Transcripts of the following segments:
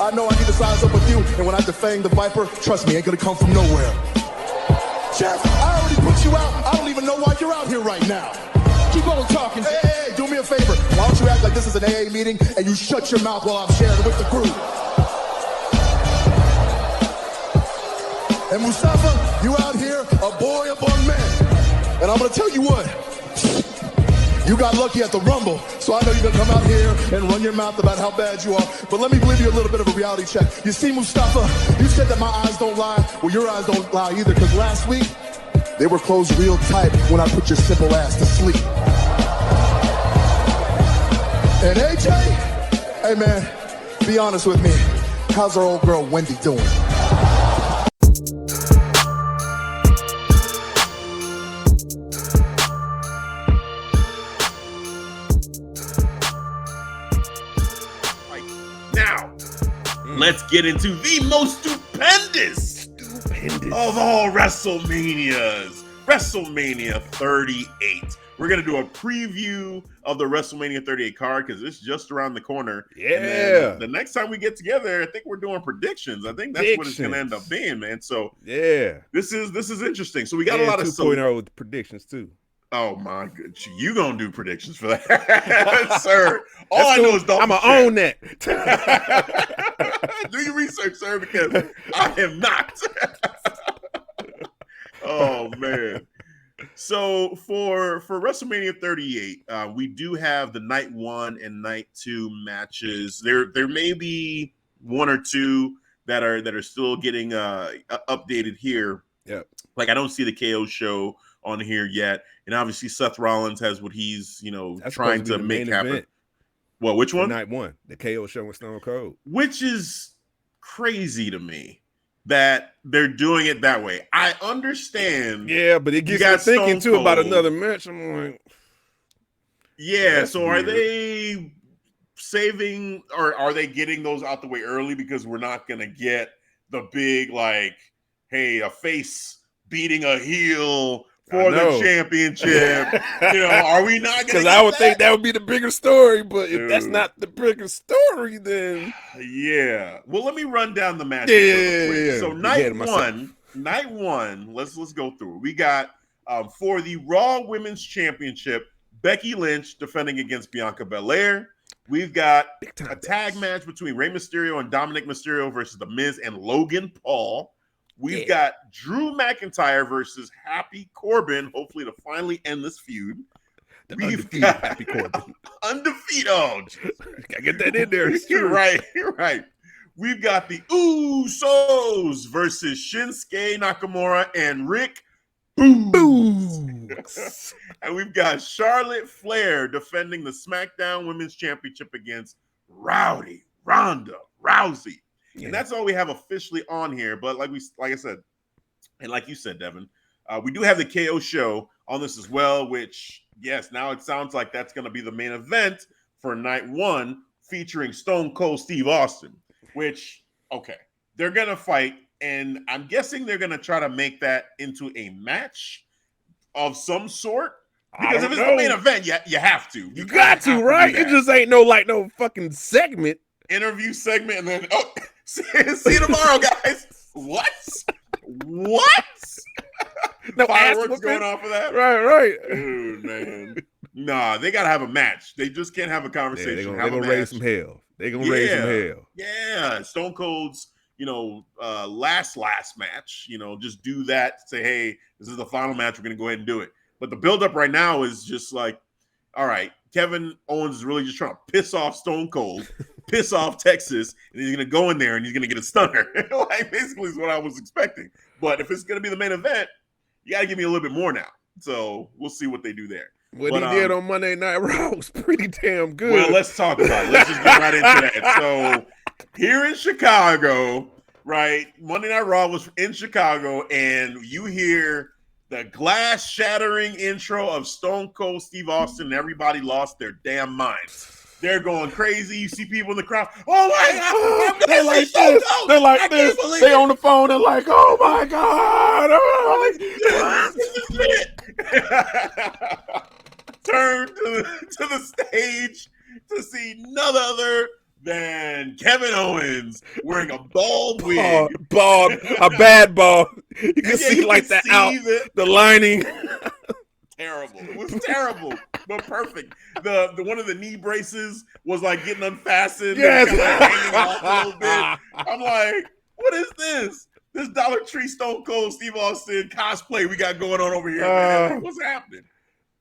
I know I need to size up with you, and when I defang the Viper, trust me, ain't gonna come from nowhere. Jeff, I already put you out. I don't even know why you're out here right now. Keep on talking. Hey, do me a favor. Why don't you act like this is an AA meeting and you shut your mouth while I'm sharing with the group? And Mustafa, you out here, a boy among men. And I'm gonna tell you what, you got lucky at the Rumble, so I know you're gonna come out here and run your mouth about how bad you are. But let me give you a little bit of a reality check. You see, Mustafa, you said that my eyes don't lie. Well, your eyes don't lie either, because last week, they were closed real tight when I put your simple ass to sleep. And AJ, hey man, be honest with me. How's our old girl Wendy doing? Let's get into the most stupendous of all WrestleManias. WrestleMania 38. We're going to do a preview of the WrestleMania 38 card because it's just around the corner. Yeah. And then the next time we get together, I think we're doing predictions. I think that's what it's going to end up being, man. So yeah, this is interesting. So we got a lot of 2.0 with predictions too. Oh my goodness. You gonna do predictions for that, sir. All I know is I'm gonna own that. Do your research, sir, because I am not. Oh man. So for WrestleMania 38, we do have the night 1 and night 2 matches. There may be one or two that are still getting updated here. Yeah. Like I don't see the KO show on here yet, and obviously Seth Rollins has what he's That's trying to make happen. Event. Well, which one? Night 1, the KO show with Stone Cold. Which is crazy to me that they're doing it that way. I understand. Yeah, but it gets me thinking too about another match. I'm like, yeah. So weird. Are they saving, or are they getting those out the way early because we're not gonna get the big hey, a face beating a heel for the championship? Are we not going to? Because I would think that would be the bigger story, but if that's not the bigger story, then yeah. Well, let me run down the match. Yeah. So night one. Let's go through. We got for the Raw Women's Championship, Becky Lynch defending against Bianca Belair. We've got a tag match between Rey Mysterio and Dominic Mysterio versus The Miz and Logan Paul. We've got Drew McIntyre versus Happy Corbin, hopefully to finally end this feud. We've got Happy Corbin. Undefeated. Oh, gotta get that in there. You're right. We've got the Usos versus Shinsuke Nakamura and Rick Boogs. And we've got Charlotte Flair defending the SmackDown Women's Championship against Rowdy Ronda Rousey. Yeah. And that's all we have officially on here. But like I said, and like you said, Devin, we do have the KO show on this as well, which, yes, now it sounds like that's going to be the main event for night 1 featuring Stone Cold Steve Austin, which, okay, they're going to fight. And I'm guessing they're going to try to make that into a match of some sort. Because if it's the main event, you have to. You got to, right? It just ain't no fucking segment. Interview segment, and then see you tomorrow, guys. What? No fireworks going off of that? Right. Dude, man. Nah, they gotta have a match. They just can't have a conversation. They're gonna raise some hell. Yeah, Stone Cold's, last match. Just do that. Say, hey, this is the final match. We're gonna go ahead and do it. But the buildup right now is just like, all right, Kevin Owens is really just trying to piss off Stone Cold, piss off Texas, and he's going to go in there and he's going to get a stunner. Basically is what I was expecting. But if it's going to be the main event, you got to give me a little bit more now. So we'll see what they do there. What he did on Monday Night Raw was pretty damn good. Well, let's talk about it. Let's just get right into that. So here in Chicago, right, Monday Night Raw was in Chicago, and you hear the glass-shattering intro of Stone Cold Steve Austin, and everybody lost their damn minds. They're going crazy. You see people in the crowd. Oh, my God. They're like this. They're like this. They on the phone. They're like, oh, my God. Oh, Turn to the stage to see none other than Kevin Owens wearing a bald wig. A bad bald. You can see like the lining. Terrible. It was terrible, but perfect. The one of the knee braces was like getting unfastened. Yes. And kind of hanging off a little bit. I'm like, what is this? This Dollar Tree Stone Cold Steve Austin cosplay we got going on over here, man. Like, what's happening?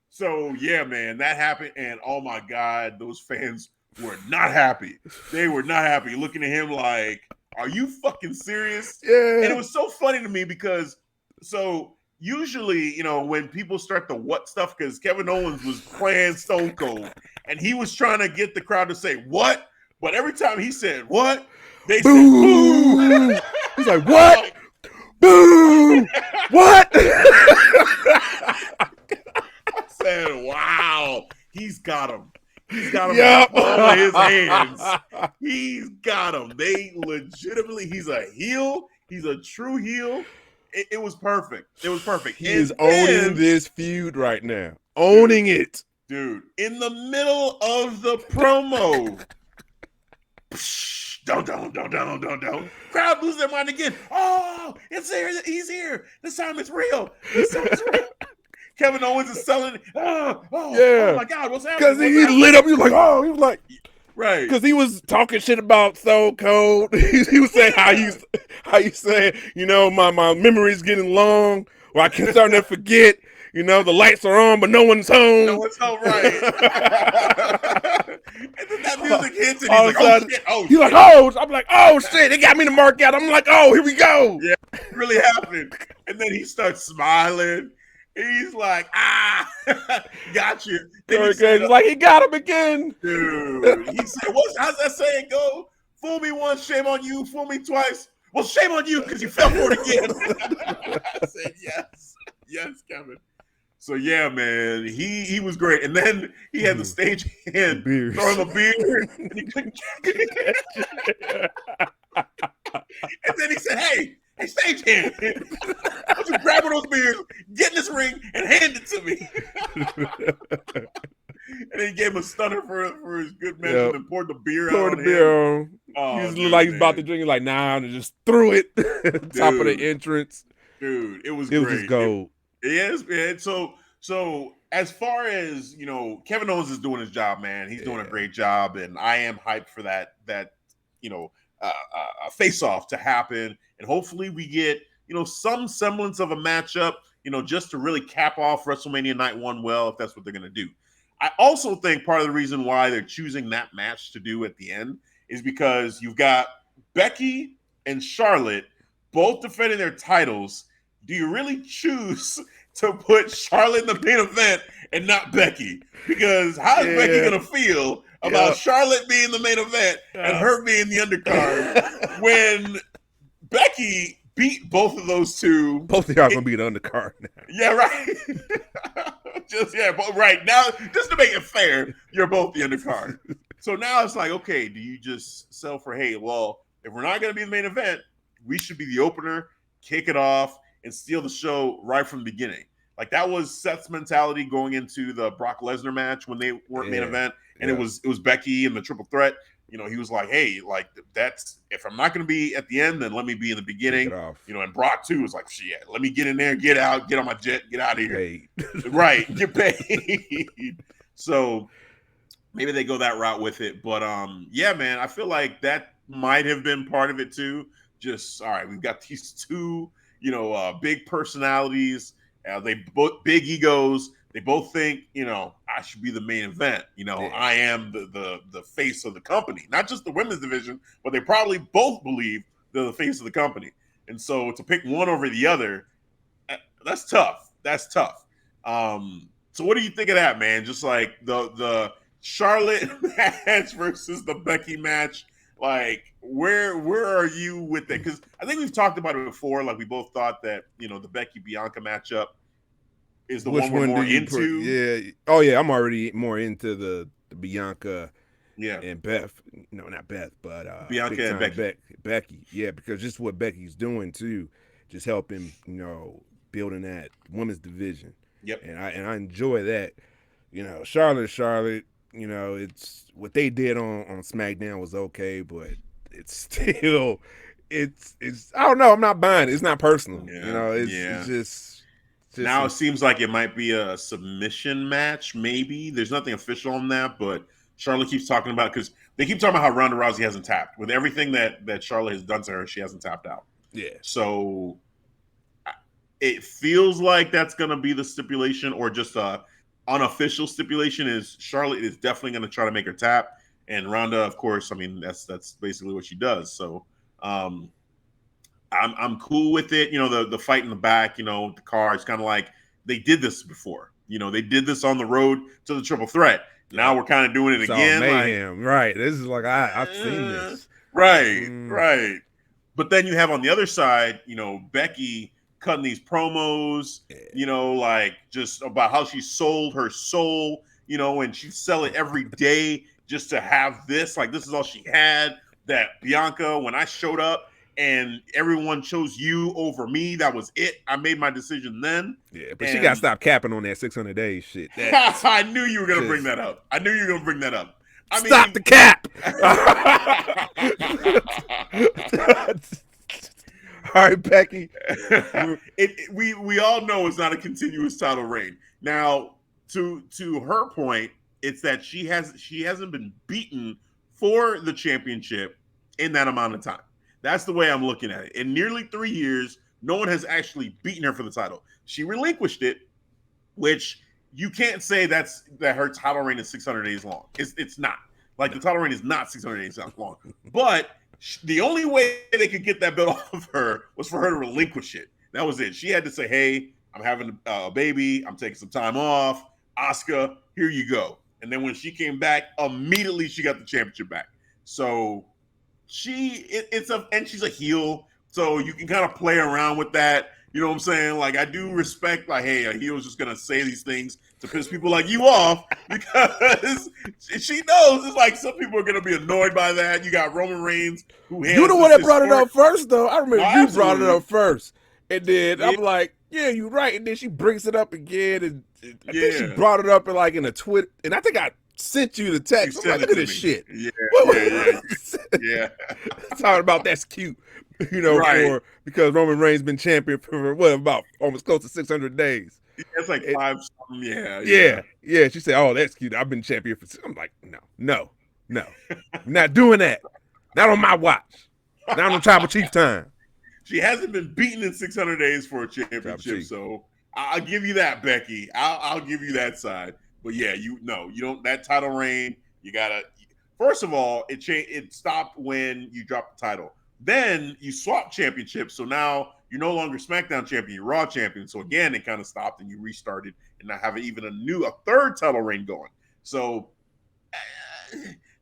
So yeah, man, that happened, and oh my God, those fans were not happy. They were not happy, looking at him like, "Are you fucking serious?" Yeah. And it was so funny to me because usually, when people start the what stuff, because Kevin Owens was playing Stone Cold, and he was trying to get the crowd to say what, but every time he said what, they boo. said boo. He's like, what? Boo! What? I said, wow, he's got him. He's got him in all of his hands. He's got him. They legitimately, he's a heel. He's a true heel. It was perfect. It was perfect. He is owning this feud right now. Owning it. Dude, in the middle of the promo. Don't. Crowd lose their mind again. Oh, it's there. He's here. This time it's real. Kevin Owens is selling it. Oh my God, what's happening? Because he lit up. He was like, right. Because he was talking shit about Stone Cold. He was saying how you say, my memory's getting long, or I can start to forget. The lights are on, but no one's home. No one's home, right? And then that music hits, and he's like, "Oh shit!" He's like, "Oh!" I'm like, "Oh shit!" They got me to mark out. I'm like, "Oh, here we go." Yeah, it really happened. And then he starts smiling. He's like, got you. He's like, he got him again. Dude, he said, how's that saying go? Fool me once, shame on you. Fool me twice. Well, shame on you because you fell for it again. I said, yes, Kevin. So yeah, man, he was great. And then he had the stage hand throwing the beer, and he couldn't get it. And then he said, hey, stage hand, why don't you grab one of those beers, get in this ring, and hand it to me. And then he gave him a stunner for his good mention and poured the beer out on him. He was like he's about to drink. He's like, nah, and just threw it top of the entrance. Dude, it was great. It was just gold. It is, man. So as far as Kevin Owens is doing his job, man. He's doing a great job, and I am hyped for that face-off to happen, and hopefully we get some semblance of a matchup, just to really cap off WrestleMania Night 1 well, if that's what they're gonna do. I also think part of the reason why they're choosing that match to do at the end is because you've got Becky and Charlotte both defending their titles. Do you really choose to put Charlotte in the main event and not Becky? Because how is Becky going to feel about Charlotte being the main event and her being the undercard when Becky beat both of those two? Both of y'all going to be the undercard now. Yeah, right. Right. Now, just to make it fair, you're both the undercard. So now it's like, okay, do you just sell for, hey, well, if we're not going to be the main event, we should be the opener, kick it off, and steal the show right from the beginning. Like that was Seth's mentality going into the Brock Lesnar match when they weren't main event, and it was Becky and the triple threat. He was like, hey, like that's if I'm not going to be at the end, then let me be in the beginning. And Brock too was like, shit, let me get in there, get out, get on my jet, get out of here. Right, get paid. So maybe they go that route with it, but yeah, man, I feel like that might have been part of it too. Just all right, we've got these two, big personalities. They both big egos. They both think, I should be the main event. I am the face of the company, not just the women's division, but they probably both believe they're the face of the company. And so to pick one over the other, that's tough. That's tough. So what do you think of that, man? Just like the Charlotte match versus the Becky match. Like, where are you with that? Because I think we've talked about it before. Like, we both thought that, the Becky-Bianca matchup is the one we're more into. Yeah. Oh, yeah. I'm already more into the Bianca and Beth. No, not Beth, but Bianca and Becky. Becky. Yeah, because just what Becky's doing, too, just helping, building that women's division. Yep. And I enjoy that. Charlotte. you know, it's what they did on SmackDown was okay, but it's still, it's I don't know. I'm not buying it. It's not personal. You Yeah, know, yeah. it's just Now it some, seems like it might be a submission match. Maybe there's nothing official on that, but Charlotte keeps talking about because they keep talking about how Ronda Rousey hasn't tapped. With everything that Charlotte has done to her, she hasn't tapped out. yeah. So it feels like that's going to be the stipulation, or just a unofficial stipulation. Is Charlotte is definitely going to try to make her tap, and Ronda, of course. I mean, that's basically what she does. So um, I'm cool with it. You know, the fight in the back. You know, the car. It's kind of like they did this before. You know, they did this on the road to the triple threat. Now Yep. we're kind of doing it It's all again. Like, mayhem, right? This is like I've seen this. right, right. But then you have on the other side, you know, Becky cutting these promos, you know, like just about how she sold her soul, you know, and she'd sell it every day just to have this. Like, this is all she had. That Bianca, when I showed up and everyone chose you over me, that was it. I made my decision then. Yeah, but she got to stop capping on that 600 days shit. I knew you were going to bring that up. I knew you were going to bring that up. Stop the cap. All right, Becky. We all know it's not a continuous title reign. Now, to her point, it's that she hasn't been beaten for the championship in that amount of time. That's the way I'm looking at it. In nearly 3 years, no one has actually beaten her for the title. She relinquished it, which you can't say that her title reign is 600 days long. It's not. Like, the title reign is not 600 days long. But the only way they could get that belt off of her was for her to relinquish it. That was it. She had to say, hey, I'm having a baby. I'm taking some time off. Asuka, here you go. And then when she came back, immediately she got the championship back. So and she's a heel. So you can kind of play around with that. You know what I'm saying? Like, I do respect, like, hey, a heel's just going to say these things to piss people like you off, because she knows it's like some people are going to be annoyed by that. You got Roman Reigns, who You the one that brought it up first, though. I remember you brought it up first. And then I'm like, yeah, you're right. And then she brings it up again. And I think she brought it up in a tweet. And I think I sent you the text. I'm like, look at this shit. Yeah. Talking about that's cute. You know, because Roman Reigns been champion for about almost close to 600 days. That's like 5 something. Yeah. She said, "Oh, that's cute. I've been champion for." I'm like, no, not doing that. Not on my watch. Not on Tribal Chief time. She hasn't been beaten in 600 days for a championship, so I'll give you that, Becky. I'll give you that side. But yeah, you don't. That title reign, you gotta. First of all, it stopped when you dropped the title. Then you swapped championships, so now you're no longer SmackDown champion, you're Raw champion. So again, it kind of stopped and you restarted, and now have even a third title reign going. So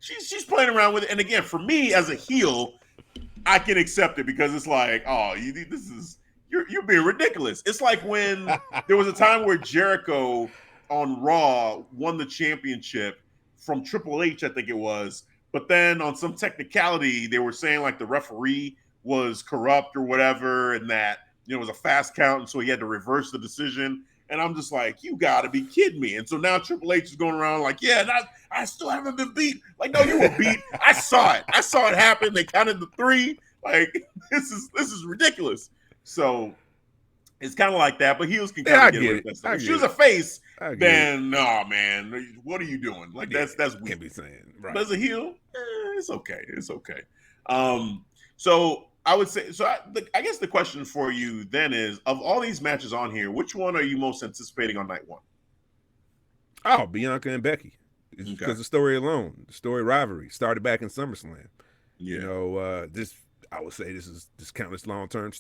she's playing around with it. And again, for me as a heel, I can accept it, because it's like, oh, you're being ridiculous. It's like when there was a time where Jericho on Raw won the championship from Triple H, I think it was. But then on some technicality, they were saying like the referee was corrupt or whatever, and that, it was a fast count, and so he had to reverse the decision. And I'm just like, you got to be kidding me. And so now Triple H is going around like, yeah, I still haven't been beat. Like, no, you were beat. I saw it. I saw it happen. They counted the 3. Like, this is ridiculous. So it's kind of like that. But heels can kind of get away with that stuff. If she was a face, then no, man, what are you doing? Like, that's weird. Can't be saying. Right. But as a heel, it's okay. It's okay. So I would say, I guess the question for you then is, of all these matches on here, which one are you most anticipating on night one? Oh, Bianca and Becky. Because the story alone, the story rivalry started back in SummerSlam. Yeah. You know, I would say this is countless long-term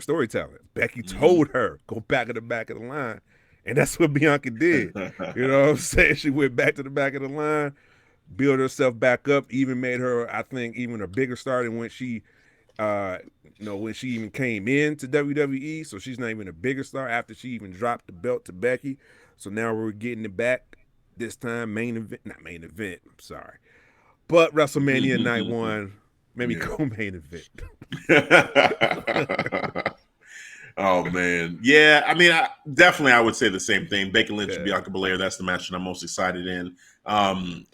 storytelling. Becky told her, go back of the line. And that's what Bianca did. You know what I'm saying? She went back to the back of the line, built herself back up, even made her, I think, even a bigger star than when she even came into WWE. So she's not even a bigger star after she even dropped the belt to Becky. So now we're getting it back this time. Not main event, I'm sorry. But WrestleMania night one, maybe co-main event. Oh man, yeah. I mean, definitely, I would say the same thing. Becky Lynch and Yeah. Bianca Belair. That's the match that I'm most excited in.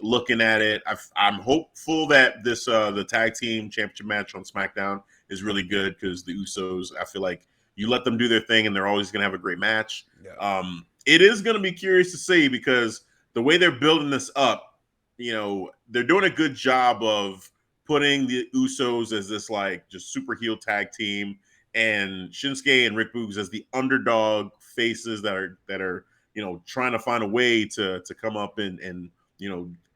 Looking at it, I'm hopeful that this the tag team championship match on SmackDown is really good because the Usos. I feel like you let them do their thing, and they're always going to have a great match. Yeah. It is going to be curious to see because the way they're building this up, they're doing a good job of putting the Usos as this like just super heel tag team, and Shinsuke and Rick Boogs as the underdog faces that are trying to find a way to come up and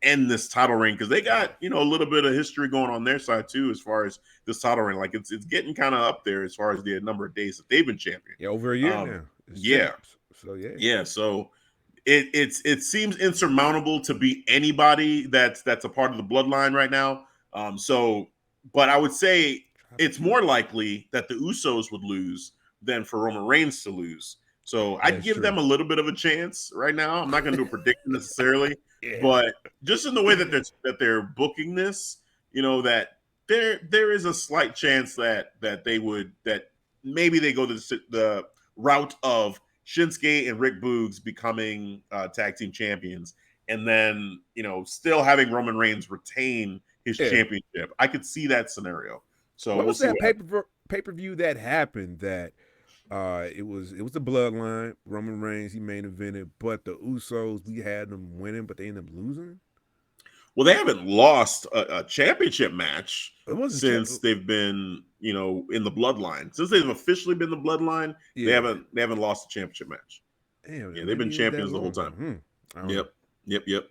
end this title reign because they got a little bit of history going on their side too as far as this title reign. Like it's getting kind of up there as far as the number of days that they've been champion. Yeah, over a year now. It's Yeah. champs. So yeah. Yeah. So it seems insurmountable to beat anybody that's a part of the bloodline right now. But I would say it's more likely that the Usos would lose than for Roman Reigns to lose. So I'd give them a little bit of a chance right now. I'm not going to do a prediction necessarily, but just in the way that they're booking this, that there is a slight chance that maybe they go the route of Shinsuke and Rick Boogs becoming tag team champions, and then still having Roman Reigns retain his championship. I could see that scenario. So what was that pay-per-view that happened that it was the bloodline, Roman Reigns, he main evented, but the Usos, we had them winning, but they ended up losing? Well, they haven't lost a championship match since they've been, in the bloodline. Since they've officially been the bloodline, they haven't lost a championship match. Damn, they've been champions the whole time. Yep.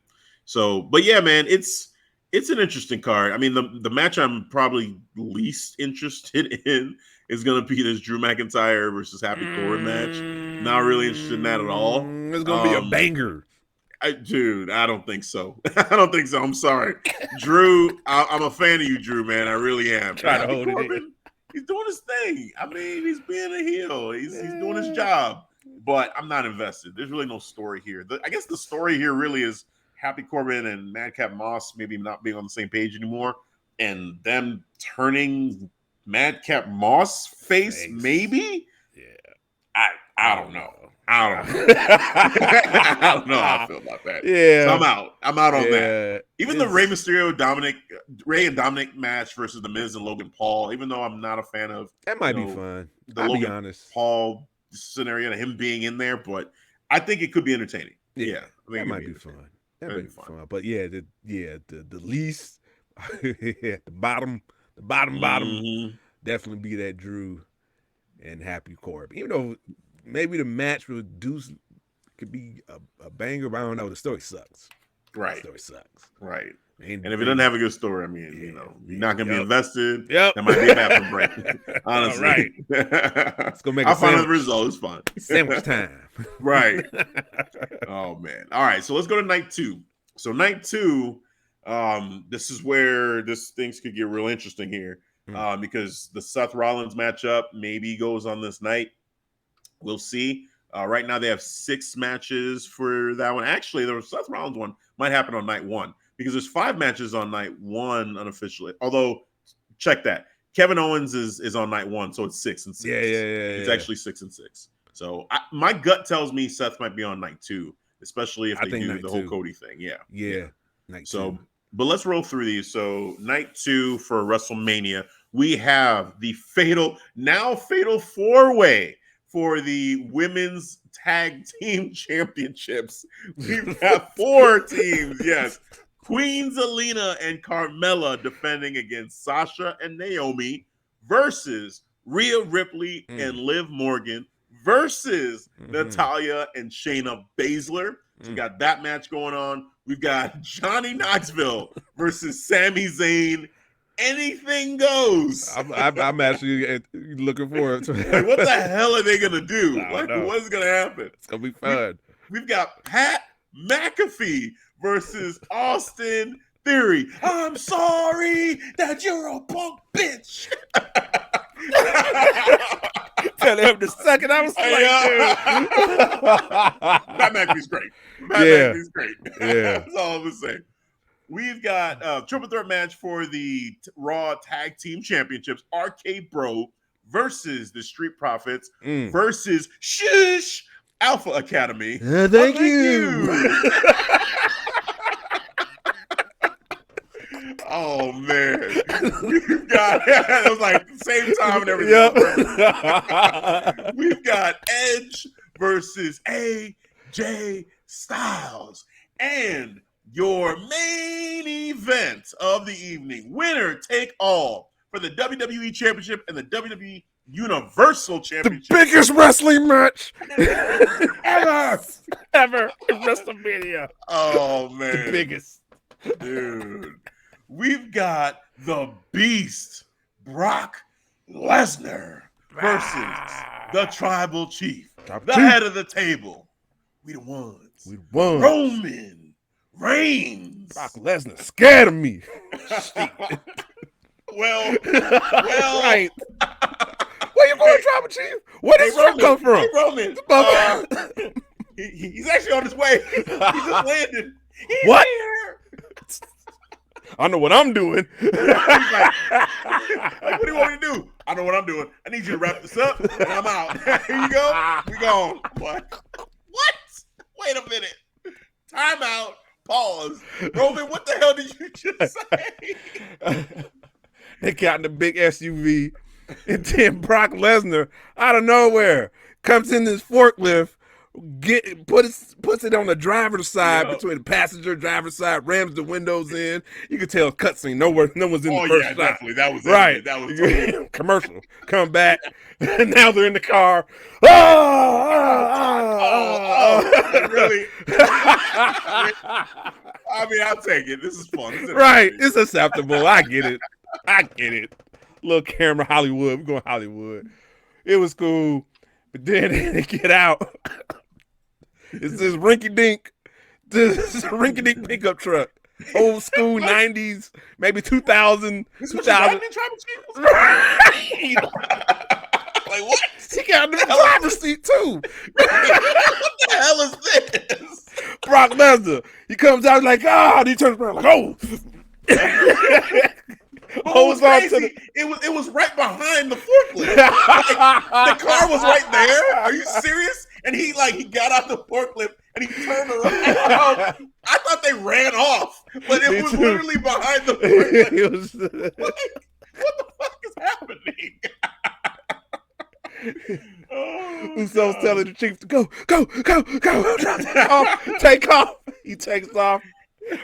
So, but yeah, man, it's an interesting card. I mean, the match I'm probably least interested in is going to be this Drew McIntyre versus Happy Corbin match. Not really interested in that at all. It's going to be a banger. Dude, I don't think so. I don't think so. I'm sorry. Drew, I'm a fan of you, Drew, man. I really am. Try to hold it in. He's doing his thing. I mean, he's being a heel. He's doing his job. But I'm not invested. There's really no story here. I guess the story here really is Happy Corbin and Madcap Moss maybe not being on the same page anymore, and them turning Madcap Moss face maybe? Yeah. I don't know. I don't know how I feel about that. Yeah. So I'm out. I'm out on that. Even the Rey Mysterio, Rey and Dominic match versus The Miz and Logan Paul, even though I'm not a fan of that might be fun. I'll be honest. Paul scenario and him being in there, but I think it could be entertaining. Yeah. I think that might be fun. That might be fun. But the least at the bottom, definitely be that Drew and Happy Corbin. Even though maybe the match with Deuce could be a banger, but I don't know. The story sucks. Right. The story sucks. Right. And if it doesn't have a good story, I mean, you're not going to be invested. Yep. That might be a bathroom break. Honestly. Right. Let's go make I'll find out the result. It's fun. Sandwich time. Right. Oh, man. All right. So let's go to night 2. So night 2, this is where things could get real interesting here because the Seth Rollins matchup maybe goes on this night. We'll see. Right now they have 6 matches for that one. Actually, the Seth Rollins one might happen on night 1 because there's 5 matches on night 1 unofficially. Although, check that. Kevin Owens is on night 1, so it's 6 and 6. Yeah. It's actually 6 and 6. So my gut tells me Seth might be on night 2, especially if they do the whole Cody thing. Yeah. Night 2. So, but let's roll through these. So night 2 for WrestleMania, we have the fatal 4-way for the women's tag team championships. We've got 4 teams. Yes. Queen Zelina and Carmella defending against Sasha and Naomi versus Rhea Ripley and Liv Morgan versus Natalya and Shayna Baszler. So we got that match going on. We've got Johnny Knoxville versus Sami Zayn. Anything goes. I'm actually looking forward to it. Like, what the hell are they gonna do? What's gonna happen? It's gonna be fun. We've got Pat McAfee versus Austin Theory. I'm sorry that you're a punk bitch. Tell him to suck it. I was like, Pat McAfee's great. McAfee's great. Yeah. That's all I'm gonna say. We've got a triple threat match for the Raw Tag Team Championships. RK Bro versus the Street Profits versus Shush Alpha Academy. Thank you. Oh man, we've got it was like the same time and everything. Yep. We've got Edge versus AJ Styles, and your main event of the evening, winner take all for the WWE Championship and the WWE Universal Championship. The biggest wrestling match ever in WrestleMania. Oh man, The biggest. dude. We've got the Beast, Brock Lesnar, versus the Tribal Chief, the head of the table. We the ones. We won. Roman Reigns. Brock Lesnar scared of me. well, Right. Where you going, Tribal Chief? Where did this come from? Hey, Roman. He's actually on his way. He just landed. He's What? here. I know what I'm doing. Like, what do you want me to do? I know what I'm doing. I need you to wrap this up, and I'm out. Here you go. We gone. What? Wait a minute. Time out. Pause. Roman, what the hell did you just say? They got in the big SUV, and then Brock Lesnar, out of nowhere, comes in this forklift, puts it on the driver's side, between the passenger driver's side, rams the windows in. You can tell cutscene. No one's in the first shot. Definitely. That was right. That was totally. Commercial. Come back. And now they're in the car. Really? I mean, I'll take it. This is fun. Right. It's acceptable. I get it. Little camera Hollywood. We're going Hollywood. It was cool. But then they get out. It's this rinky-dink pickup truck. Old school 90s, maybe 2000. This was driving Tribal Chief? Like, what? He got in the driver's seat, too. What the hell is this? Brock Lesnar. He comes out like, and he turns around like, oh. What was crazy? It was right behind the forklift. Like, the car was right there. Are you serious? And he got out the forklift and he turned around. I thought they ran off, but it was literally behind the forklift. What the fuck is happening? Uso's telling the Chief to go. Take off. He takes off.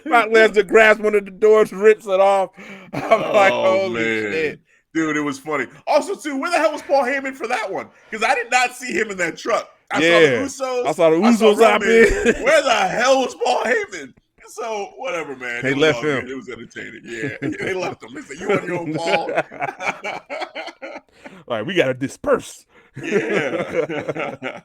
Brock Lesnar grabs one of the doors, rips it off. I'm like, holy shit. Dude, it was funny. Also, too, where the hell was Paul Heyman for that one? Because I did not see him in that truck. I saw the Usos out there. Where the hell was Paul Heyman? So, whatever, man. They left him. It was entertaining. Yeah, they left him. They said, you on your own, Paul. All right, we got to disperse. Yeah.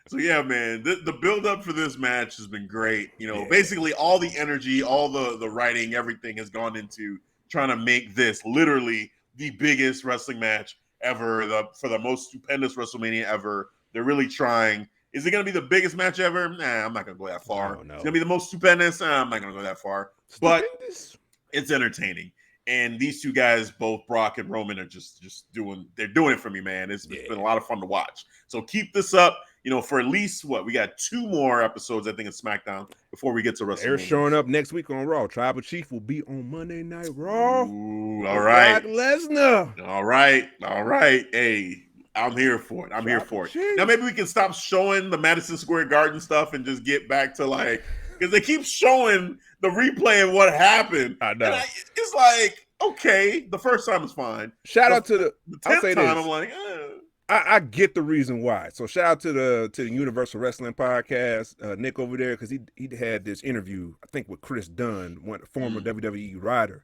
So, yeah, man, the build-up for this match has been great. Basically all the energy, all the writing, everything has gone into trying to make this literally the biggest wrestling match ever, for the most stupendous WrestleMania ever. They're really trying. Is it going to be the biggest match ever? Nah, I'm not going to go that far. No. It's going to be the most stupendous? I'm not going to go that far. But it's entertaining. And these two guys, both Brock and Roman, are just doing it for me, man. It's been a lot of fun to watch. So keep this up. For at least we got 2 more episodes, I think, of SmackDown before we get to WrestleMania. They're showing up next week on Raw. Tribal Chief will be on Monday Night Raw. Ooh, all right. Brock Lesnar. All right. Hey, I'm here for it. Now maybe we can stop showing the Madison Square Garden stuff and just get back to because they keep showing the replay of what happened. I know. It's like, okay, the first time is fine. Shout out to the 10th time, I'm like, I get the reason why. So shout out to the Universal Wrestling Podcast, Nick over there, because he had this interview, I think, with Chris Dunn, one former WWE writer,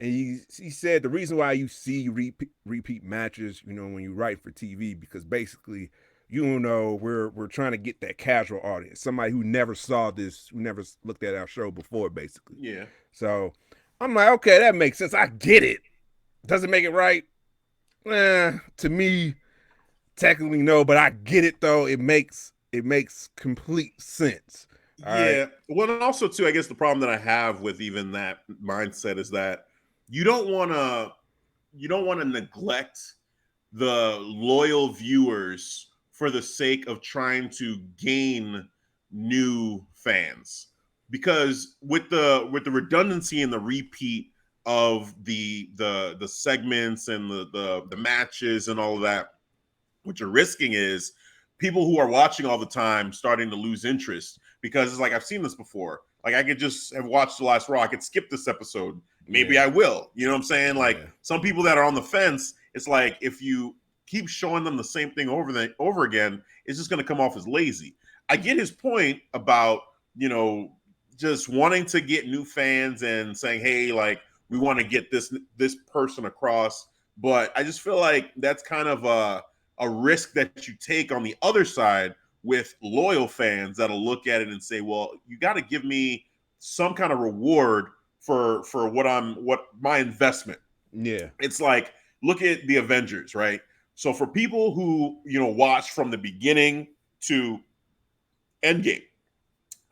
and he said the reason why you see repeat matches, when you write for TV, because basically, we're trying to get that casual audience, somebody who never saw this, who never looked at our show before, basically. Yeah. So I'm like, okay, that makes sense. I get it. Does it make it right? To me. Technically no, but I get it though. It makes complete sense. All right. Well, and also too, I guess the problem that I have with even that mindset is that you don't want to neglect the loyal viewers for the sake of trying to gain new fans. Because with the redundancy and the repeat of the segments and the matches and all of that, what you're risking is people who are watching all the time starting to lose interest, because it's like, I've seen this before. Like, I could just have watched the last Raw. I could skip this episode. Maybe I will. You know what I'm saying? Like, some people that are on the fence, it's like, if you keep showing them the same thing over again, it's just going to come off as lazy. I get his point about, you know, just wanting to get new fans and saying, hey, like, we want to get this person across. But I just feel like that's kind of a risk that you take on the other side with loyal fans that'll look at it and say, well, you got to give me some kind of reward for what my investment. Yeah. It's like, look at the Avengers, right? So for people who, you know, watch from the beginning to Endgame,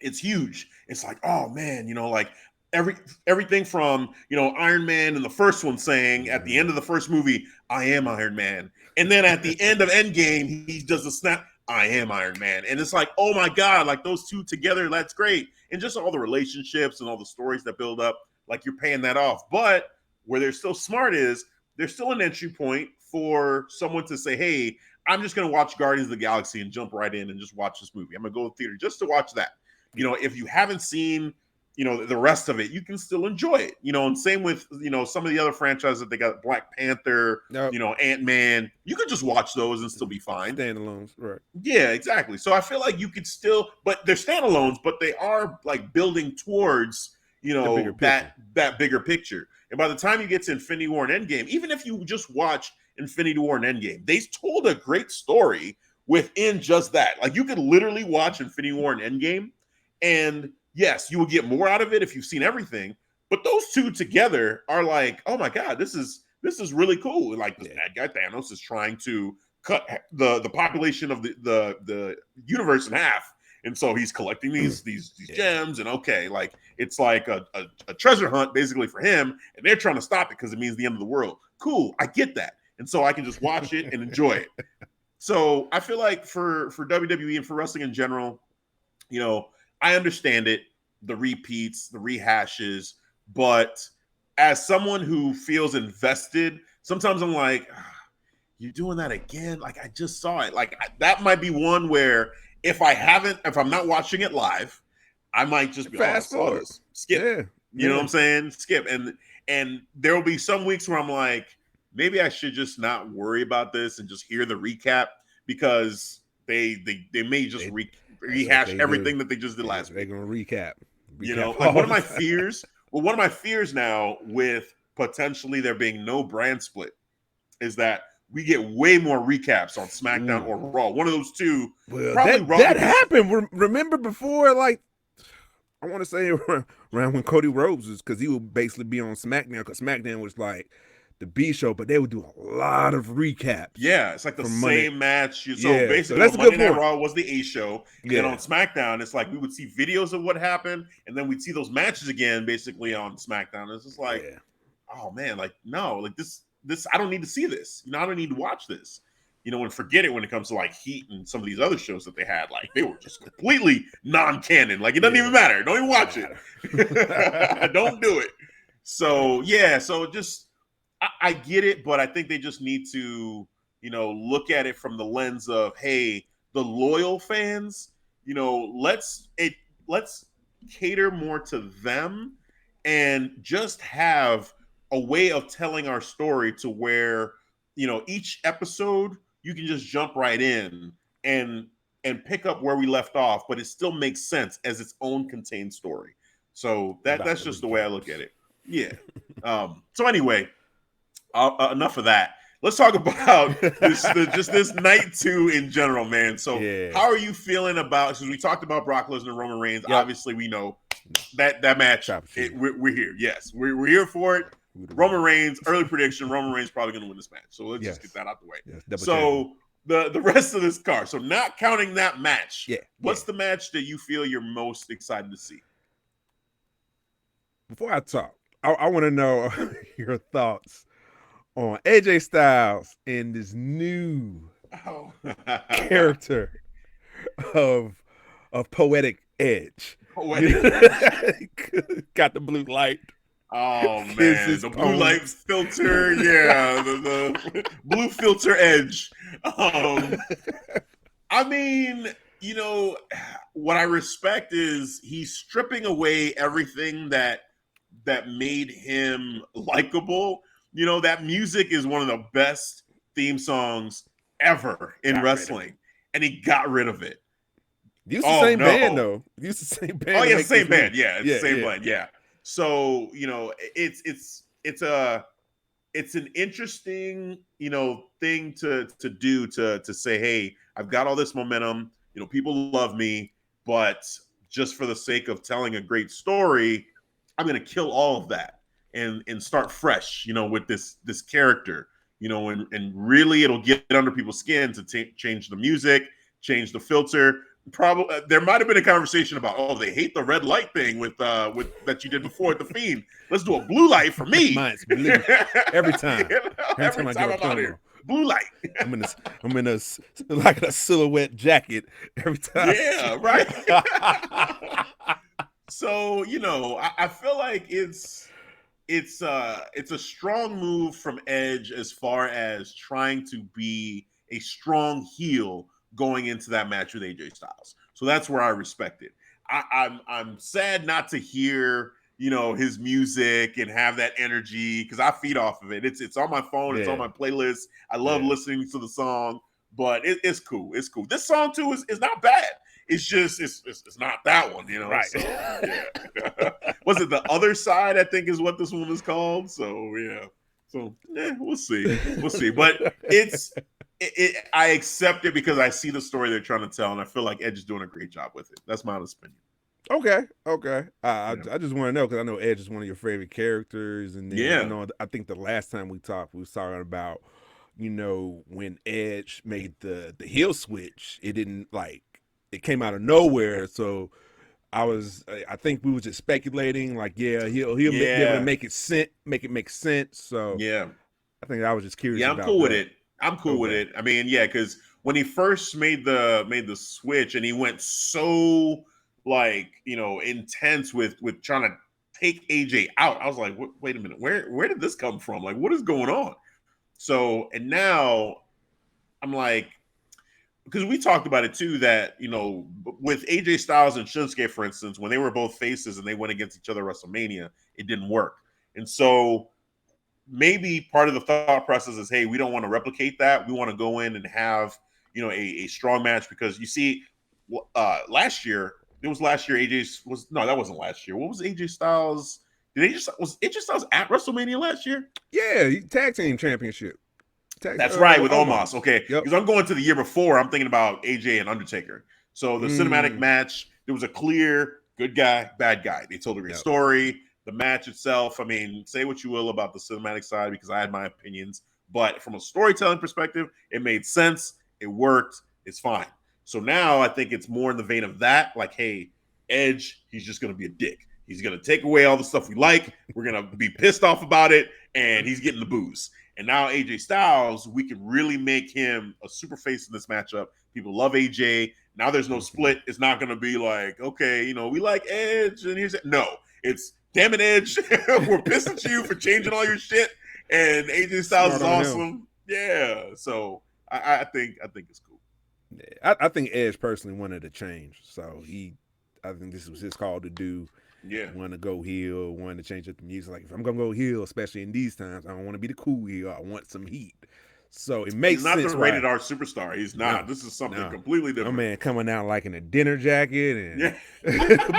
it's huge. It's like, oh man, you know, like everything from, you know, Iron Man in the first one saying at the end of the first movie, I am Iron Man. And then at the end of Endgame, he does the snap, I am Iron Man. And it's like, oh my God, like those two together, that's great. And just all the relationships and all the stories that build up, like you're paying that off. But where they're still smart is there's still an entry point for someone to say, hey, I'm just going to watch Guardians of the Galaxy and jump right in and just watch this movie. I'm going to go to the theater just to watch that. You know, if you haven't seen, you know, the rest of it, you can still enjoy it. You know, and same with, you know, some of the other franchises that they got, Black Panther, you know, Ant-Man. You could just watch those and still be fine. Standalones, right? Yeah, exactly. So I feel like you could still, but they're standalones, but they are like building towards, you know, that bigger picture. And by the time you get to Infinity War and Endgame, even if you just watch Infinity War and Endgame, they told a great story within just that. Like, you could literally watch Infinity War and Endgame, and yes, you will get more out of it if you've seen everything. But those two together are like, oh my God, this is really cool. Like, this bad guy Thanos is trying to cut the population of the universe in half. And so he's collecting these gems, and okay, like it's like a treasure hunt basically for him, and they're trying to stop it because it means the end of the world. Cool, I get that. And so I can just watch it and enjoy it. So I feel like for WWE and for wrestling in general, you know, I understand it, the repeats, the rehashes, but as someone who feels invested, sometimes I'm like, you're doing that again? Like, I just saw it. Like, that might be one where if I'm not watching it live, I might just be fast forward, skip. Yeah. You know what I'm saying? Skip. And there will be some weeks where I'm like, maybe I should just not worry about this and just hear the recap, because they may just rehash everything that they just did last week. They're gonna recap. You know, like one of my fears. Well, one of my fears now with potentially there being no brand split is that we get way more recaps on SmackDown or Raw. One of those two. Well, that happened. Remember before, like, I want to say around when Cody Rhodes was, because he would basically be on SmackDown, because SmackDown was like the B show, but they would do a lot of recaps. Yeah, it's like the same match. So basically, so that's Monday Night Raw was the A show, and then on SmackDown, it's like we would see videos of what happened, and then we'd see those matches again, basically on SmackDown. It's just like, oh man, like no, like this I don't need to see this. You know, I don't need to watch this. You know, and forget it when it comes to like Heat and some of these other shows that they had. Like, they were just completely non-canon. Like, it doesn't even matter. Don't even watch it. Don't do it. So so just I get it, but I think they just need to, you know, look at it from the lens of, hey, the loyal fans, you know, let's cater more to them and just have a way of telling our story to where, you know, each episode you can just jump right in and pick up where we left off, but it still makes sense as its own contained story. So that's just the way I look at it. Yeah. So anyway, enough of that. Let's talk about this night 2 in general, man. So how are you feeling about, since we talked about Brock Lesnar and Roman Reigns, obviously we know that match, we're here. Yes, we're here for it. Roman Reigns, early prediction, Roman Reigns probably going to win this match. So let's just get that out the way. So the rest of this card, so not counting that match, what's the match that you feel you're most excited to see? Before I talk, I want to know your thoughts on AJ Styles and this new Oh. character of Poetic Edge. Poetic Got the blue light. Oh Kiss man, his the blue poems. light filter, yeah, the blue filter edge. I mean, what I respect is he's stripping away everything that made him likable. That music is one of the best theme songs ever in wrestling, and he got rid of it. Used the same band though. Used the same band. Oh yeah, same band. Yeah, it's the same yeah. band. Yeah. So it's an interesting thing to do to say, hey, I've got all this momentum. People love me, but just for the sake of telling a great story, I'm going to kill all of that and start fresh. With this character. And really it'll get under people's skin to change the music, change the filter. Probably there might have been a conversation about, they hate the red light thing with that you did before at the Fiend. Let's do a blue light for me. Mine's blue every time. Every time I'm out here, blue light. I'm in a like a silhouette jacket every time. Yeah, right. So I feel like it's a strong move from Edge as far as trying to be a strong heel going into that match with AJ Styles. So that's where I respect it. I'm sad not to hear his music and have that energy because I feed off of it. It's on my phone. It's on my playlist. I love listening to the song, but it's cool. It's cool. This song too is not bad. It's just it's not that one, Right. So, yeah. Was it The Other Side? I think is what this one is called. So yeah. So we'll see. We'll see. But I accept it because I see the story they're trying to tell, and I feel like Edge is doing a great job with it. That's my honest opinion. Okay. I just want to know because I know Edge is one of your favorite characters, and then, I think the last time we talked, we was talking about when Edge made the heel switch, it didn't it came out of nowhere, so. I think we were just speculating, he'll be able to make it make sense. So I think I was just curious. I'm cool with it. I'm cool with it. I mean, because when he first made the switch and he went so intense with trying to take AJ out, I was like, wait a minute, where did this come from? What is going on? So and now I'm like. Because we talked about it too, that with AJ Styles and Shinsuke, for instance, when they were both faces and they went against each other at WrestleMania, it didn't work. And so maybe part of the thought process is, hey, we don't want to replicate that. We want to go in and have a strong match because you see, last year that wasn't last year. What was AJ Styles? Was AJ Styles at WrestleMania last year? Yeah, tag team championship. That's right, with Omos. Okay, yep. Because I'm going to the year before. I'm thinking about AJ and Undertaker. So the cinematic match, there was a clear good guy, bad guy. They told a great story. The match itself, I mean, say what you will about the cinematic side because I had my opinions. But from a storytelling perspective, it made sense. It worked. It's fine. So now I think it's more in the vein of that. Hey, Edge, he's just going to be a dick. He's going to take away all the stuff we like. We're going to be pissed off about it. And he's getting the booze. And now AJ Styles, we can really make him a super face in this matchup. People love AJ. Now there's no split. It's not going to be okay, we like Edge. And no, it's damn it, Edge. We're pissed at you for changing all your shit. And AJ Styles is awesome. Yeah. So I think it's cool. Yeah, I think Edge personally wanted to change. So I think this was his call to do. Yeah, want to go heel, want to change up the music. If I'm gonna go heel, especially in these times, I don't want to be the cool heel. I want some heat. So it makes sense. He's not the rated R superstar. He's not. No, this is something completely different. My man coming out in a dinner jacket and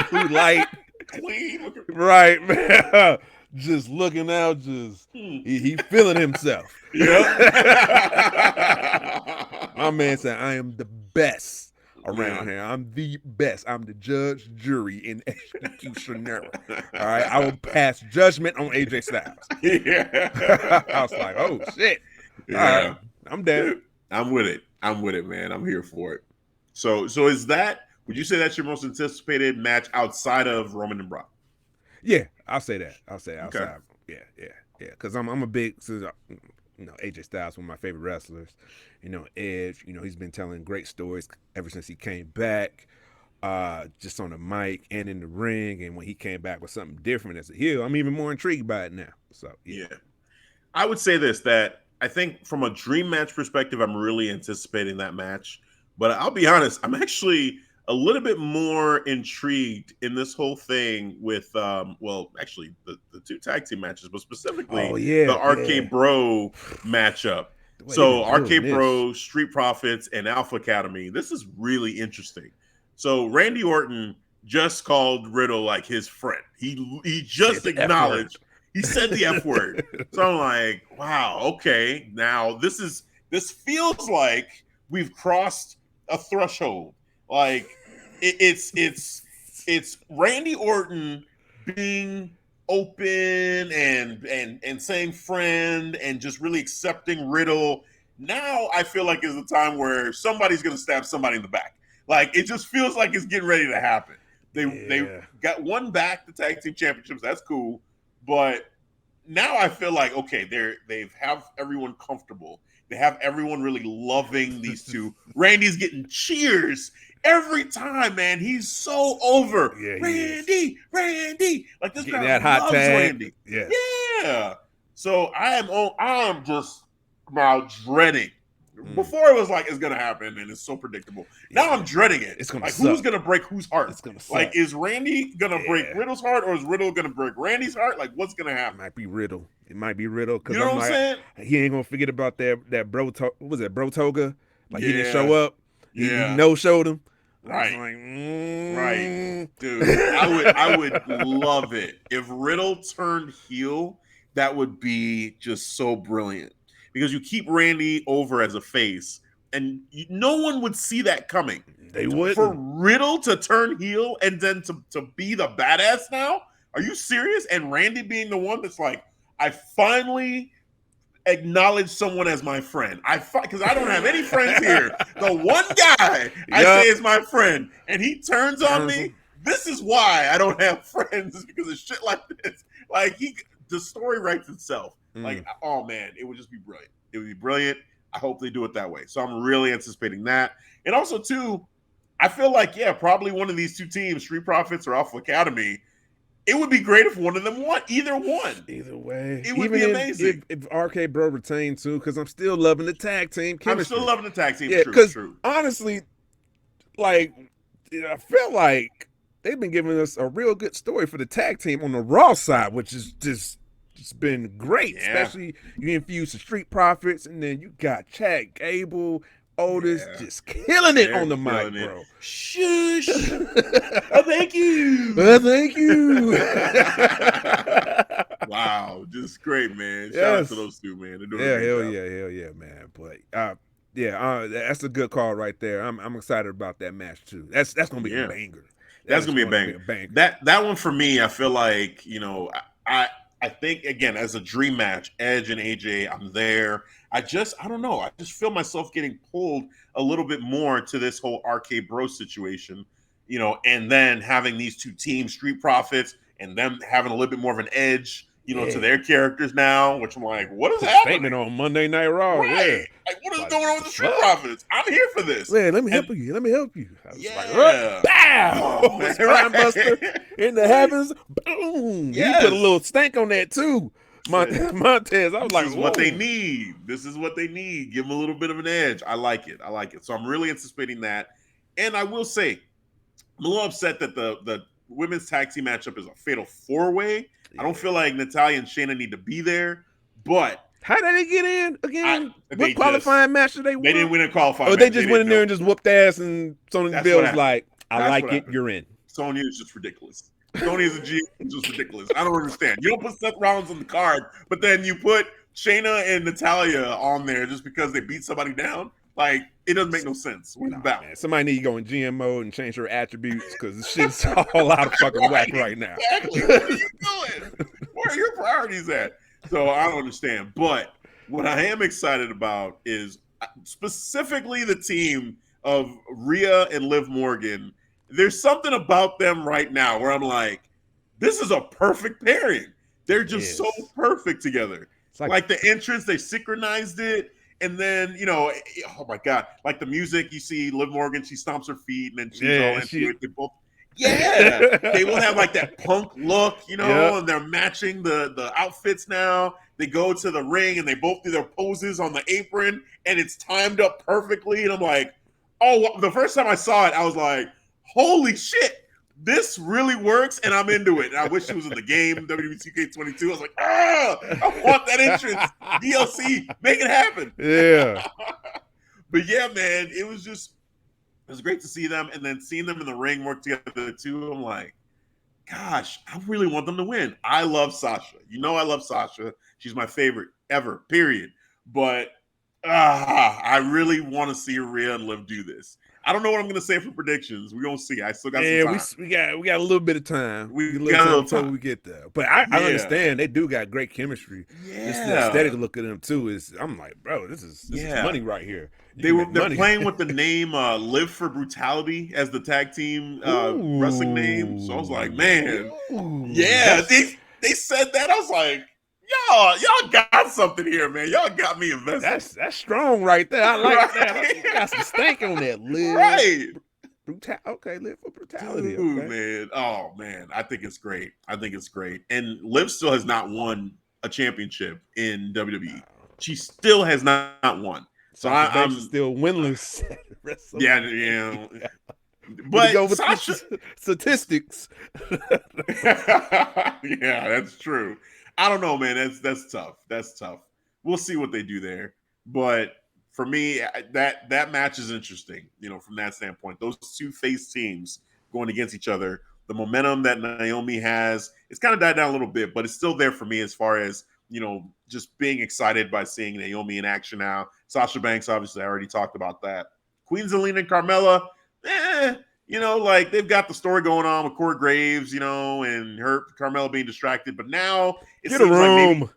blue light, clean, right, man. Just looking out, he feeling himself. Yeah. My man said, "I am the best." Around here, I'm the best. I'm the judge, jury, and executioner. All right, I will pass judgment on AJ Styles. Yeah, I was like, oh shit. Yeah, all right, I'm down. I'm with it, man. I'm here for it. So is that? Would you say that's your most anticipated match outside of Roman and Brock? Yeah, I'll say that. I'll say outside. Okay. Yeah. Because I'm a big. AJ Styles, one of my favorite wrestlers. Edge, he's been telling great stories ever since he came back, just on the mic and in the ring. And when he came back with something different as a heel, I'm even more intrigued by it now. So, yeah. I would say this, that I think from a dream match perspective, I'm really anticipating that match. But I'll be honest, I'm actually a little bit more intrigued in this whole thing with, actually the two tag team matches, but specifically the Arcade Bro matchup. So Arcade Bro, Street Profits, and Alpha Academy. This is really interesting. So Randy Orton just called Riddle like his friend. He just acknowledged. He said the F word. So I'm like, wow, okay. Now this feels like we've crossed a threshold. Like it's Randy Orton being open and saying friend and just really accepting Riddle. Now I feel like it's a time where somebody's gonna stab somebody in the back. Like it just feels like it's getting ready to happen. They got one back, the tag team championships. That's cool. But now I feel like, okay, they have everyone comfortable. They have everyone really loving these two. Randy's getting cheers every time, man. He's so over. Yeah, Randy. Like this guy that hot loves tag. Randy. Yeah. So I am just now dreading. Before it was like it's gonna happen and it's so predictable. Now I'm dreading it. It's gonna like suck. Who's gonna break whose heart? It's gonna suck. Like is Randy gonna break Riddle's heart or is Riddle gonna break Randy's heart? Like what's gonna happen? It might be Riddle. It might be Riddle because you know what I'm saying? He ain't gonna forget about that bro. What was that, Bro Toga? Like he didn't show up. He no showed him. Right. Like, right, dude. I would love it if Riddle turned heel. That would be just so brilliant. Because you keep Randy over as a face, and no one would see that coming. They would. For Riddle to turn heel and then to be the badass now? Are you serious? And Randy being the one that's like, I finally acknowledge someone as my friend. Because I don't have any friends here. The one guy I say is my friend, and he turns on me. This is why I don't have friends, is because of shit like this. Like, the story writes itself. Like, oh man, it would just be brilliant. It would be brilliant. I hope they do it that way. So I'm really anticipating that. And also, too, I feel like, probably one of these two teams, Street Profits or Alpha Academy, it would be great if one of them won. Either one. Either way. It would be amazing. If RK Bro retained, too, because I'm still loving the tag team chemistry. I'm still loving the tag team. Yeah, because honestly, like, I feel like they've been giving us a real good story for the tag team on the Raw side, which is just... It's been great, especially you infuse the Street Profits, and then you got Chad Gable, Otis just killing it on the mic, bro. Shush! Thank you. Thank you. Wow, just great, man. Shout out to those two, man. They're doing hell yeah, man. But that's a good call right there. I'm excited about that match too. That's gonna be a banger. That's gonna be a banger. That one for me, I feel like I think, again, as a dream match, Edge and AJ, I'm there. I don't know. I just feel myself getting pulled a little bit more to this whole Arcade Bro situation, and then having these two teams, Street Profits, and them having a little bit more of an edge, to their characters now, which I'm like, what is happening? Statement on Monday Night Raw. Right. Yeah. Like, what is going on with the Street Profits? I'm here for this. Yeah, let me help you. I was like, bow! Buster in the heavens. Boom! Yes. He put a little stank on that, too. Montez, I was like, this is what they need. This is what they need. Give them a little bit of an edge. I like it. So I'm really anticipating that. And I will say, I'm a little upset that the women's tag team matchup is a fatal 4-way. I don't feel like Natalya and Shayna need to be there, but how did they get in again? What qualifying match did they win? They didn't win a qualifying match. They just went in there and just whooped ass, and Sonya Deville was like, I like it, you're in. Sonya is just ridiculous. Sonya is a G, just ridiculous. I don't understand. You don't put Seth Rollins on the card, but then you put Shayna and Natalya on there just because they beat somebody down. Like, it doesn't make no sense. What about? Man, somebody need to go in GM mode and change her attributes because the shit's all out of fucking whack right now. Exactly. What are you doing? Where are your priorities at? So I don't understand. But what I am excited about is specifically the team of Rhea and Liv Morgan. There's something about them right now where I'm like, this is a perfect pairing. They're just so perfect together. like the entrance, they synchronized it. And then, oh my God, like the music, you see Liv Morgan, she stomps her feet and then she's all into it. They both, they will have like that punk look, and they're matching the outfits now. They go to the ring and they both do their poses on the apron and it's timed up perfectly. And I'm like, oh, the first time I saw it, I was like, holy shit. This really works, and I'm into it. And I wish it was in the game, WWE 2K22. I was like, I want that entrance. DLC, make it happen. Yeah. But yeah, man, it was great to see them. And then seeing them in the ring work together too, I'm like, gosh, I really want them to win. I love Sasha. I love Sasha. She's my favorite ever, period. But I really want to see Rhea and Liv do this. I don't know what I'm going to say for predictions. We're going to see. I still got some time. we got a little bit of time. We got a little time before we get there. But I understand they do got great chemistry. Yeah. Just the aesthetic look at them too I'm like, bro, this is money right here. They're playing with the name Liv For Brutality as the tag team wrestling name. So I was like, man, they said that. I was like, y'all got something here, man. Y'all got me invested. That's strong right there. I like that. You got some stank on that, Liv. Right. Okay, Liv For Brutality. Dude, okay. Man. Oh, man. I think it's great. And Liv still has not won a championship in WWE. She still has not won. So I'm still winless. Yeah. But Sasha statistics. Yeah, that's true. I don't know, man. That's tough. That's tough. We'll see what they do there. But for me, that match is interesting, from that standpoint. Those two face teams going against each other, the momentum that Naomi has, it's kind of died down a little bit, but it's still there for me as far as, just being excited by seeing Naomi in action now. Sasha Banks, obviously, I already talked about that. Queen Zelina and Carmella, like they've got the story going on with Corey Graves, and Carmella being distracted. But now it seems like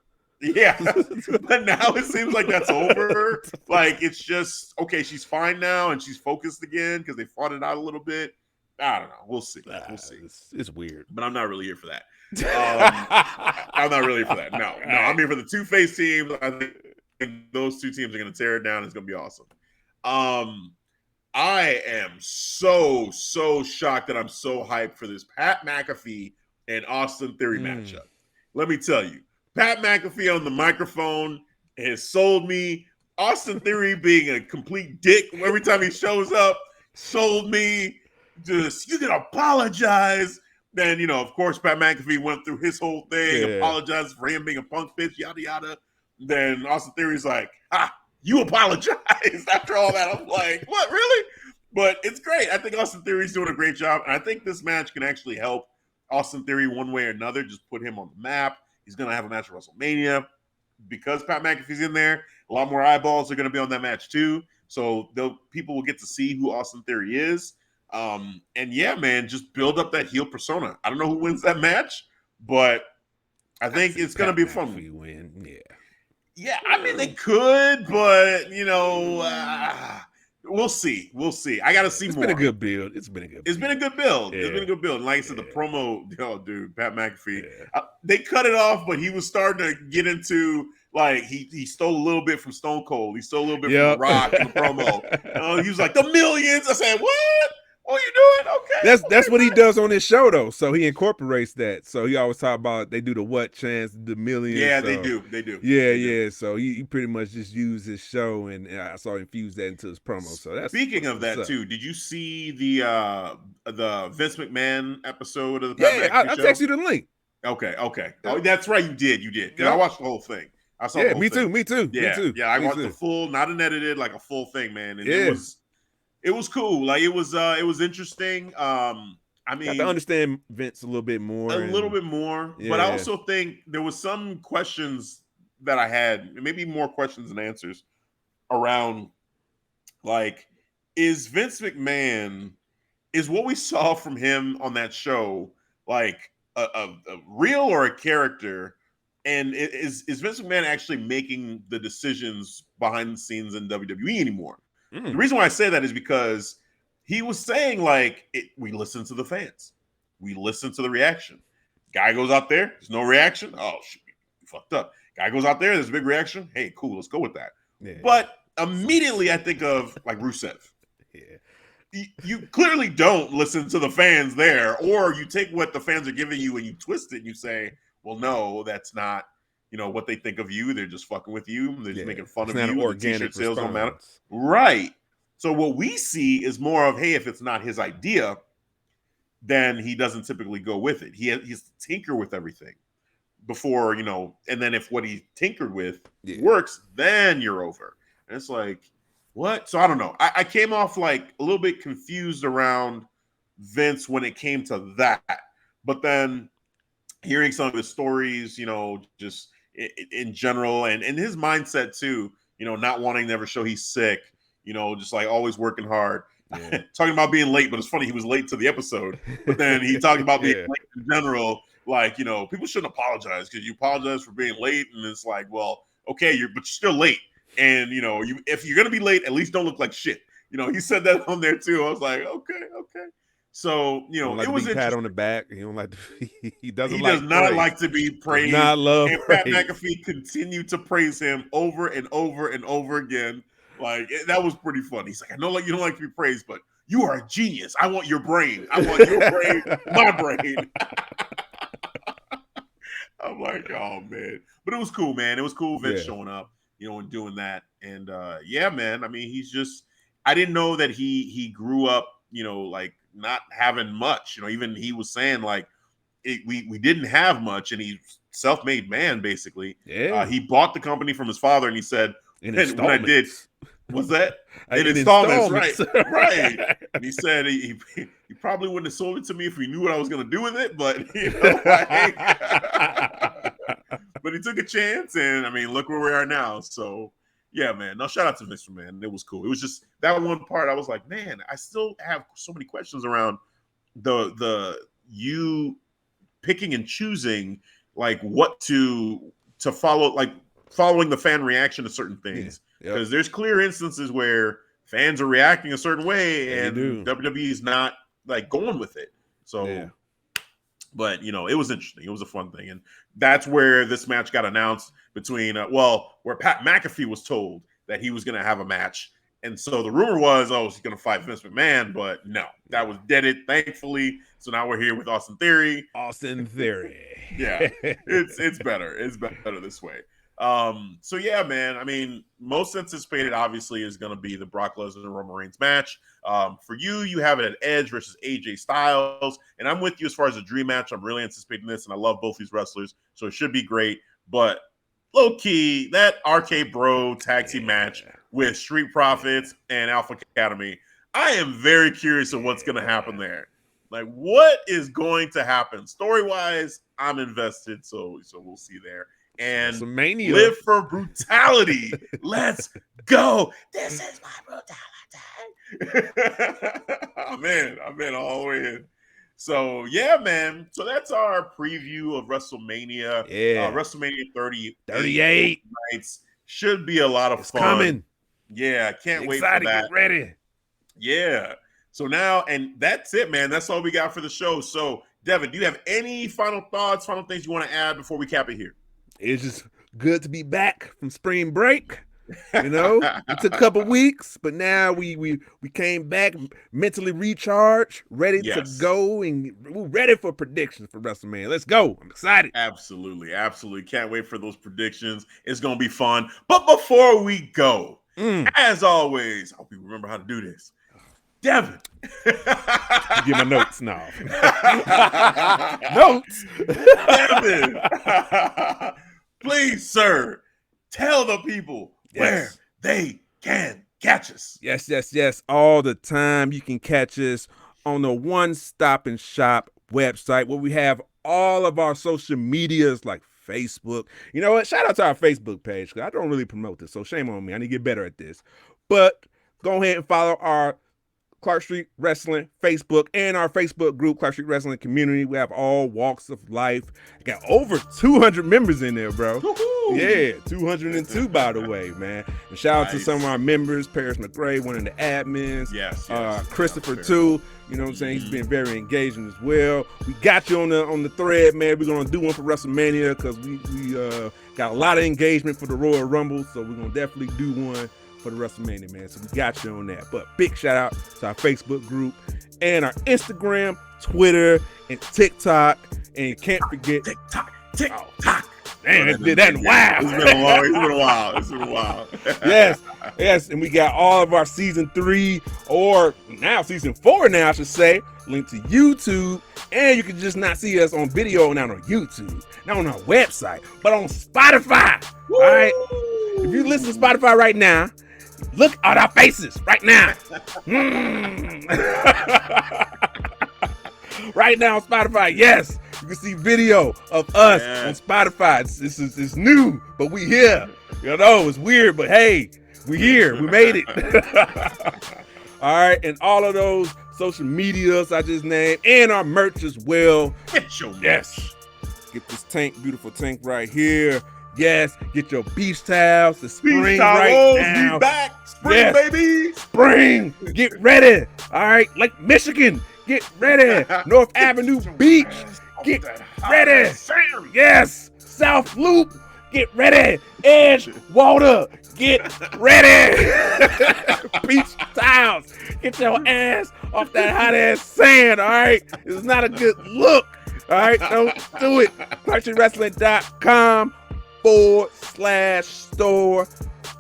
but now it seems like that's over. Like it's just okay. She's fine now, and she's focused again because they fought it out a little bit. I don't know. We'll see. We'll see. It's weird, but I'm not really here for that. I'm not really here for that. No, I'm here for the two face teams. I think those two teams are going to tear it down. It's going to be awesome. I am so shocked that I'm so hyped for this Pat McAfee and Austin Theory matchup. Let me tell you, Pat McAfee on the microphone has sold me. Austin Theory being a complete dick every time he shows up sold me. Just, you can apologize. Then, of course, Pat McAfee went through his whole thing, apologized for him being a punk bitch, yada, yada. Then Austin Theory's like, you apologize after all that. I'm like, what, really? But it's great. I think Austin Theory's doing a great job. And I think this match can actually help Austin Theory one way or another, just put him on the map. He's going to have a match at WrestleMania. Because Pat McAfee's in there, a lot more eyeballs are going to be on that match too. So people will get to see who Austin Theory is. And yeah, man, just build up that heel persona. I don't know who wins that match, but I think it's going to be a fun one. Win. Yeah, I mean, they could, but, we'll see. I got to see more. It's been a good build. It's been a good build. And like I said, the promo, dude, Pat McAfee, they cut it off, but he was starting to get into, like, he stole a little bit from Stone Cold. He stole a little bit from The Rock in the promo. He was like, the millions. I said, what? What are you doing? Okay. That's what he does on his show, though. So he incorporates that. So he always talk about they do the what chance, the millions. Yeah, so, they do. Yeah. So he pretty much just used his show, and I saw him infuse that into his promo. So that's speaking of that too. Did you see the Vince McMahon episode of the Pat McAfee show? I texted you the link. Okay. Oh, that's right. You did. Because I watched the whole thing. I saw. Yeah, the whole me thing. too. Yeah. I watched the full, not an edited, like a full thing, man. And it was cool. Like it was interesting. I mean, got to understand Vince a little bit more. But I also think there was some questions that I had, maybe more questions than answers around, like, is Vince McMahon, is what we saw from him on that show like a real or a character? And is Vince McMahon actually making the decisions behind the scenes in WWE anymore? The reason why I say that is because he was saying, like, we listen to the fans. We listen to the reaction. Guy goes out there, there's no reaction. Oh, shit, we fucked up. Guy goes out there, there's a big reaction. Hey, cool, let's go with that. Yeah. But immediately I think of like Rusev. Yeah. You clearly don't listen to the fans there, or you take what the fans are giving you and you twist it and you say, well, no, that's not, what they think of you. They're just fucking with you. They're just making fun of you. Organic the t-shirt sales don't matter. response. Right. So what we see is more of, hey, if it's not his idea, then he doesn't typically go with it. He's to tinker with everything before, and then if what he tinkered with works, then you're over. And it's like, what? So I don't know. I came off like a little bit confused around Vince when it came to that. But then hearing some of his stories, just in general, and his mindset too, not wanting to ever show he's sick, just like always working hard. Yeah. Talking about being late, but it's funny, he was late to the episode. But then he talked about being late in general. Like, people shouldn't apologize because you apologize for being late. And it's like, well, okay, but you're still late. And, if you're going to be late, at least don't look like shit. He said that on there too. I was like, okay. So, it was pat on the back. He don't like to, he does not like to be praised. Not love and Pat McAfee continued to praise him over and over and over again. Like, that was pretty funny. He's like, I know you don't like to be praised, but you are a genius. I want your brain. I want your brain, my brain. I'm like, oh, man. But it was cool, man. It was cool Vince showing up, and doing that. And, man, I mean, I didn't know that he grew up, like not having much. Even he was saying, like, we didn't have much, and he's self-made man, basically. Yeah. He bought the company from his father, and he said, when I did, what's that? In installments, right. And he said he probably wouldn't have sold it to me if he knew what I was going to do with it, but but he took a chance, and I mean, look where we are now. So yeah, man. No, shout out to Vince, man. It was cool. It was just that one part. I was like, man, I still have so many questions around the you picking and choosing like what to follow, like following the fan reaction to certain things. Because there's clear instances where fans are reacting a certain way and WWE is not like going with it. So, but it was interesting. It was a fun thing. And that's where this match got announced between, where Pat McAfee was told that he was going to have a match. And so the rumor was, he's going to fight Vince McMahon, but no, that was deaded, thankfully. So now we're here with Austin Theory. Yeah, it's better. It's better this way. So yeah, man, I mean, most anticipated obviously is going to be the Brock Lesnar and Roman Reigns match. For you have it at Edge versus AJ Styles, and I'm with you as far as a dream match. I'm really anticipating this, and I love both these wrestlers, so it should be great. But low key, that RK Bro tag team match with Street Profits and Alpha Academy, I am very curious of what's going to happen there. Like, what is going to happen story wise? I'm invested, so we'll see there. And Liv For Brutality. Let's go. This is my brutality. I'm in all the way in. So, yeah, man. So that's our preview of WrestleMania. Yeah. WrestleMania 38 nights. Should be a lot of fun. Coming. Yeah, can't wait for that. Get ready. Yeah. So now, and that's it, man. That's all we got for the show. So, Devin, do you have any final thoughts, final things you want to add before we cap it here? It's just good to be back from spring break. It took a couple weeks, but now we came back mentally recharged, ready to go, and we're ready for predictions for WrestleMania. Let's go. I'm excited. Absolutely. Can't wait for those predictions. It's going to be fun. But before we go, as always, I hope you remember how to do this. Devin. Get my notes now. Notes. Devin. Please, sir, tell the people where they can catch us. Yes. All the time. You can catch us on the One Stop and Shop website where we have all of our social medias like Facebook. You know what? Shout out to our Facebook page because I don't really promote this, so shame on me. I need to get better at this. But go ahead and follow our Clark Street Wrestling Facebook and our Facebook group, Clark Street Wrestling Community. We have all walks of life. Got over 200 members in there, bro. Woo-hoo. Yeah, 202 by the way, man. And shout out to some of our members, Paris McGray, one of the admins. Yes. Christopher too. You know what I'm saying? He's been very engaging as well. We got you on the thread, man. We're gonna do one for WrestleMania because we got a lot of engagement for the Royal Rumble, so we're gonna definitely do one for the WrestleMania, man. So we got you on that. But big shout out to our Facebook group and our Instagram, Twitter, and TikTok. And you can't forget TikTok. Man, it did that in a while. It's been a while. Yes. And we got all of our season 3 or now season 4 now, I should say, linked to YouTube. And you can just not see us on video now on YouTube, not on our website, but on Spotify. Woo! All right. If you listen to Spotify right now, look at our faces right now. Right now on Spotify, yes. You can see video of us on Spotify. It's new, but we here. You know, it's weird, but hey, we here. We made it. All right, and all of those social medias I just named, and our merch as well. Get your Yes. Get this beautiful tank right here. Yes, get your beach towels. The spring beach right towels, now. we back. Spring, Yes. baby. Spring. Get ready. All right, Lake Michigan. Get ready. North Avenue Beach. Get ready. Yes. South Loop. Get ready. Edge Water. Get ready. Beach towels. Get your ass off that hot ass sand. All right. It's not a good look. All right. Don't do it. ClarkStreetWrestling.com/store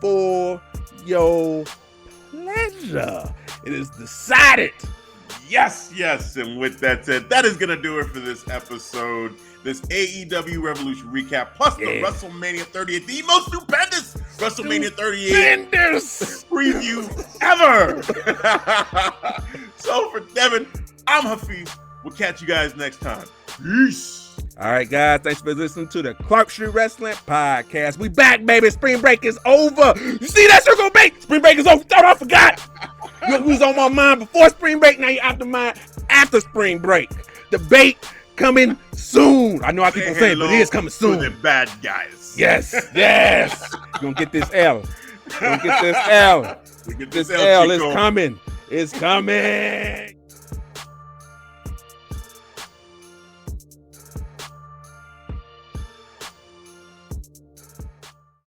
for your pleasure. It is decided. Yes. And with that said, that is going to do it for this episode. This AEW Revolution recap, plus the WrestleMania 38, the most stupendous WrestleMania 38 preview ever. So for Devin, I'm Hafeez. We'll catch you guys next time. Peace. All right, guys. Thanks for listening to the Clark Street Wrestling Podcast. We back, baby. Spring break is over. You see that circle bait? Spring break is over. Thought I forgot. You was on my mind before spring break. Now you're after mind after spring break. The bait coming soon. I know I keep on saying, but it is coming soon. The bad guys. Yes. You're gonna get this L. This L is coming. It's coming.